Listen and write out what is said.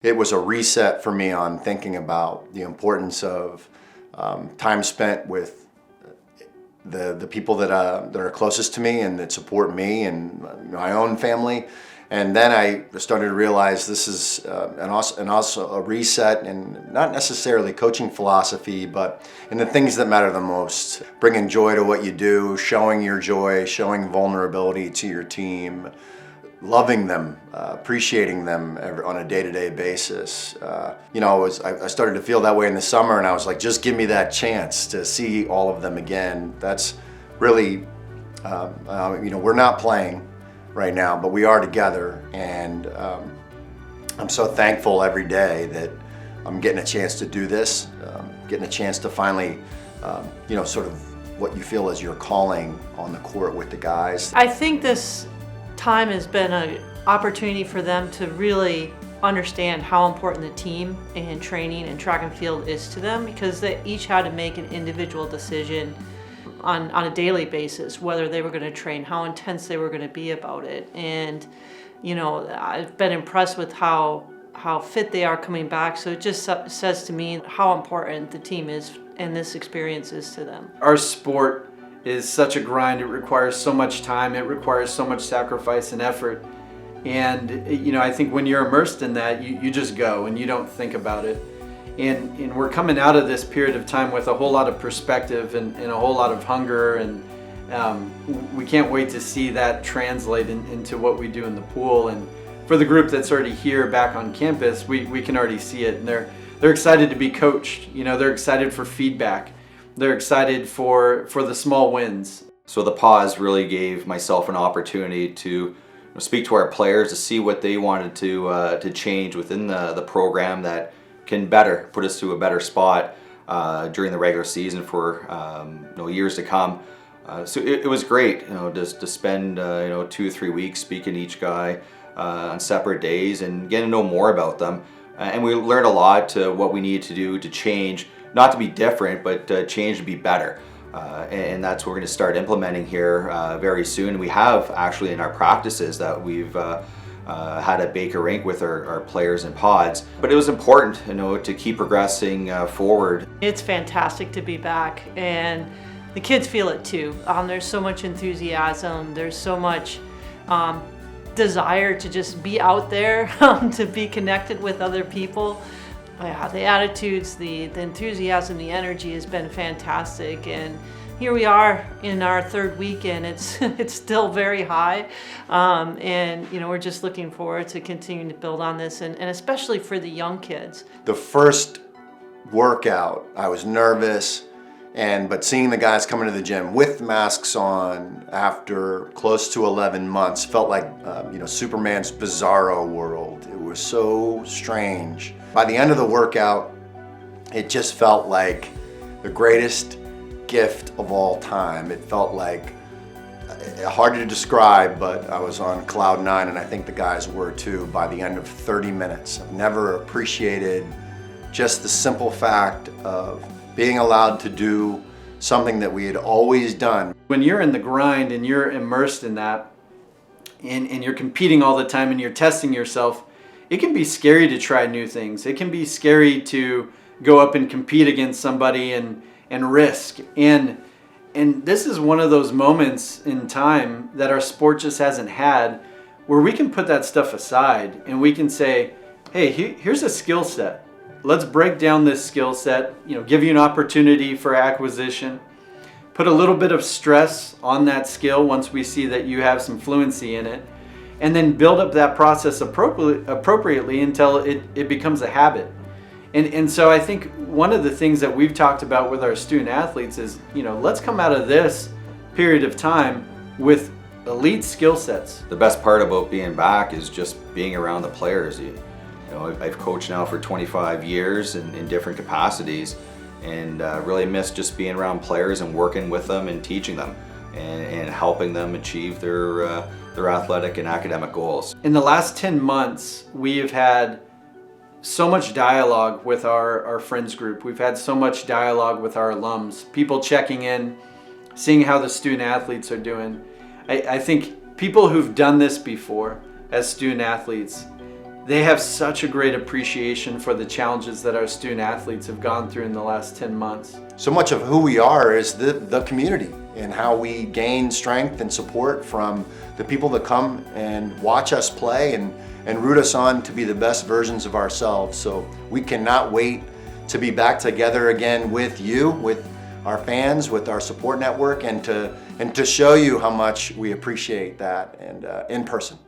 It was a reset for me on thinking about the importance of time spent with the people that are closest to me and that support me and my own family. And then I started to realize this is and also a reset, and not necessarily coaching philosophy, but in the things that matter the most. Bringing joy to what you do, showing your joy, showing vulnerability to your team, loving them, appreciating them on a day-to-day basis. I started to feel that way in the summer, and I was like, just give me that chance to see all of them again. That's really, we're not playing right now, but we are together, and I'm so thankful every day that I'm getting a chance to do this, getting a chance to finally, sort of what you feel is your calling on the court with the guys. I think this time has been an opportunity for them to really understand how important the team and training and track and field is to them, because they each had to make an individual decision on a daily basis whether they were going to train, how intense they were going to be about it. And I've been impressed with how fit they are coming back. So it just says to me how important the team is and this experience is to them. Our sport is such a grind. It requires so much time. It requires so much sacrifice and effort. And I think when you're immersed in that, you just go and you don't think about it. And we're coming out of this period of time with a whole lot of perspective and a whole lot of hunger, and we can't wait to see that translate into what we do in the pool. And for the group that's already here back on campus, we can already see it, and they're excited to be coached. They're excited for feedback. They're excited for the small wins. So the pause really gave myself an opportunity to speak to our players, to see what they wanted to change within the program that can better put us to a better spot during the regular season for years to come. So it was great, just to spend 2 or 3 weeks speaking to each guy on separate days and getting to know more about them. And we learned a lot to what we need to do to change, not to be different, but change to be better. And that's what we're going to start implementing here very soon. We have actually in our practices that we've had at Baker Rink with our players and pods. But it was important, to keep progressing forward. It's fantastic to be back, and the kids feel it too. There's so much enthusiasm. There's so much desire to just be out there, to be connected with other people. Yeah, the attitudes, the enthusiasm, the energy has been fantastic, and here we are in our third weekend. It's still very high, and we're just looking forward to continuing to build on this, and especially for the young kids. The first workout, I was nervous, but seeing the guys come into the gym with masks on after close to 11 months felt like Superman's bizarro world. It was so strange. By the end of the workout, it just felt like the greatest gift of all time. It felt like, hard to describe, but I was on cloud nine, and I think the guys were too by the end of 30 minutes. I've never appreciated just the simple fact of being allowed to do something that we had always done. When you're in the grind and you're immersed in that, and you're competing all the time and you're testing yourself, it can be scary to try new things. It can be scary to go up and compete against somebody and risk. And this is one of those moments in time that our sport just hasn't had, where we can put that stuff aside and we can say, hey, here's a skill set. Let's break down this skill set, give you an opportunity for acquisition, put a little bit of stress on that skill once we see that you have some fluency in it, and then build up that process appropriately until it becomes a habit. And so I think one of the things that we've talked about with our student athletes is, let's come out of this period of time with elite skill sets. The best part about being back is just being around the players. I've coached now for 25 years in different capacities, and really miss just being around players and working with them and teaching them and helping them achieve their athletic and academic goals. In the last 10 months, we have had so much dialogue with our friends group. We've had so much dialogue with our alums, people checking in, seeing how the student athletes are doing. I think people who've done this before as student athletes, they have such a great appreciation for the challenges that our student athletes have gone through in the last 10 months. So much of who we are is the community, and how we gain strength and support from the people that come and watch us play and root us on to be the best versions of ourselves. So we cannot wait to be back together again with you, with our fans, with our support network, and to show you how much we appreciate that, and in person.